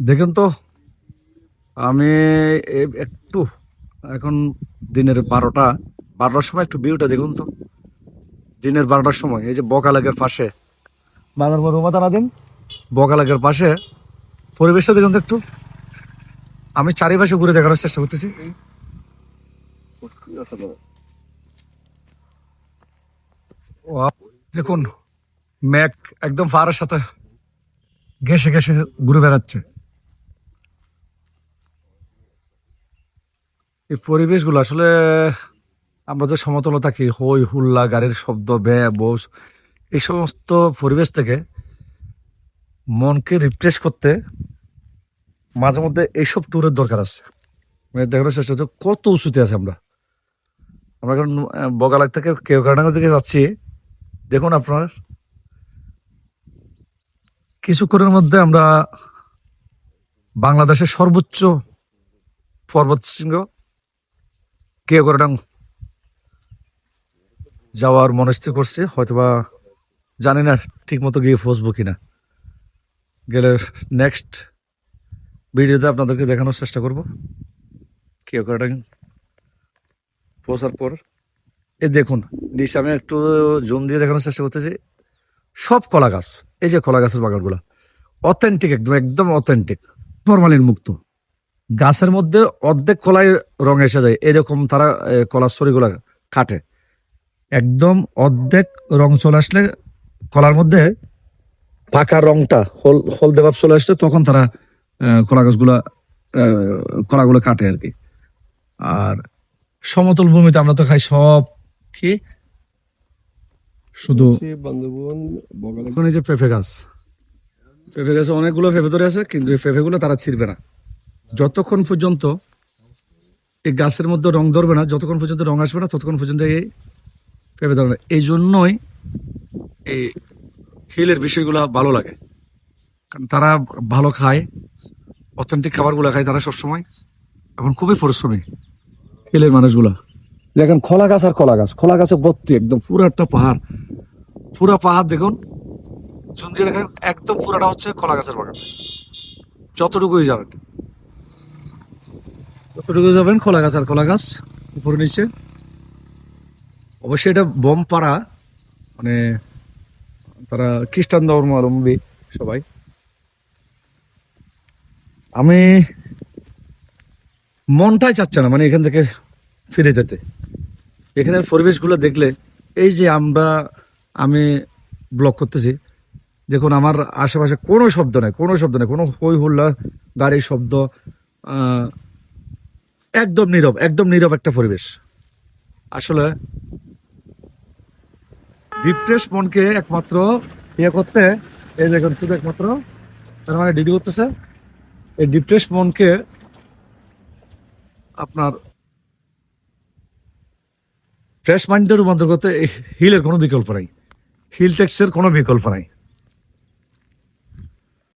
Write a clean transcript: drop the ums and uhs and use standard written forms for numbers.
দেখুন তো, আমি একটু এখন দিনের 12টার সময় একটু ভিউটা দেখুন তো। দিনের 12টার সময় এই যে বকালেকের পাশে বাংলার মধুমাতা দিন বকালেকের পাশে পরিবেশটা দেখুন তো একটু। আমি চারিপাশে ঘুরে দেখানোর চেষ্টা করতেছি। ওয়াও, দেখুন মেঘ একদম পাহাড়ের সাথে ঘেসে ঘেসে ঘুরে বেড়াচ্ছে। এই পরিবেশগুলো আসলে আমরা যে সমতলে থাকি, হই হুল্লা, গাড়ির শব্দ, ব্যয় বোস, এই সমস্ত পরিবেশ থেকে মনকে রিফ্রেশ করতে মাঝে মধ্যে এইসব ট্যুরের দরকার আছে। মানে দেখানোর চেষ্টা হচ্ছে কত উঁচুতে আছে আমরা। আমরা এখন বগালাগ থেকে কেওক্রাডাঙ্গা দিকে যাচ্ছি। দেখুন আপনার, কিছুক্ষণের মধ্যে আমরা বাংলাদেশের সর্বোচ্চ পর্বত শৃঙ্গ কেওক্রাডাং যাওয়ার মনস্থির করছি। হয়তোবা জানি না ঠিক মতো গিয়ে পৌঁছবো কিনা। গেলে নেক্সট ভিডিওতে আপনাদেরকে দেখানোর চেষ্টা করব কেওক্রাডাং পৌঁছার পর। এই দেখুন নিচে, আমি একটু জুম দিয়ে দেখানোর চেষ্টা করতেছি। সব কলা গাছ, এই যে কলা গাছের বাগানগুলা অথেন্টিক, একদম একদম অথেন্টিক, ফরমালিন মুক্ত। গাছের মধ্যে অর্ধেক কলায় রং এসে যায়, এরকম তারা কলার ছড়িগুলা কাটে। একদম অর্ধেক রং চলে আসলে কলার মধ্যে পাকা রংটা হলদে ভাব চলে আসলে তখন তারা কলা গাছগুলা কলাগুলো কাটে আর কি। আর সমতল ভূমিতে আমরা তো খাই সব কি শুধু বান্দরবন বগালে এখন এই যে পেঁপে গাছ, পেঁপে গাছে অনেকগুলো পেঁপে ধরে আছে, কিন্তু এই পেঁপেগুলো তারা ছিঁড়বে না যতক্ষণ পর্যন্ত এই গাছের মধ্যে রং ধরবে না, যতক্ষণ পর্যন্ত রং আসবে না ততক্ষণ পর্যন্ত এই পেঁপে ধরবে না। এই জন্যই এই হিলের বিষয়গুলো ভালো লাগে, কারণ তারা ভালো খায়, অথেন্টিক খাবারগুলো খায় তারা সবসময়, এখন খুবই পরিশ্রমী হিলের মানুষগুলা। দেখেন কলা গাছ আর কলা গাছ, কলা গাছে ভর্তি, একদম পুরো একটা পাহাড়, পুরা পাহাড় দেখুন। জুম দিয়ে দেখেন একদম পুরাটা হচ্ছে কলা গাছের বাগান। যতটুকুই যাবেন ততটুকু যাবেন কলা গাছ আর কলা গাছ, উপরে নিচে। অবশ্যই এটা বোমপাড়া, মানে তারা খ্রিস্টান ধর্মাবলম্বী সবাই। আমি মনটাই চাচ্ছে না মানে এখান থেকে ফিরে যেতে। এখানের পরিবেশগুলো দেখলে, এই যে আমি ব্লগ করতেছি, দেখুন আমার আশেপাশে কোনো শব্দ নেই, কোনো শব্দ নেই, কোনো হই হুল্লা, গাড়ির শব্দ, আহ, একদম নীরব, একদম নীরব একটা পরিবেশ। আসলে রিফ্রেশ মনকে একমাত্র ইয়ে করতে, এই দেখুন শুধু একমাত্র তার মানে ডিডি করতেছে, এই রিফ্রেশ মনকে আপনার ফ্রেশ মাইন্ডে রূপান্তর করতে হিলের কোনো বিকল্প নাই, হিল টেক্সের কোনো বিকল্প নাই।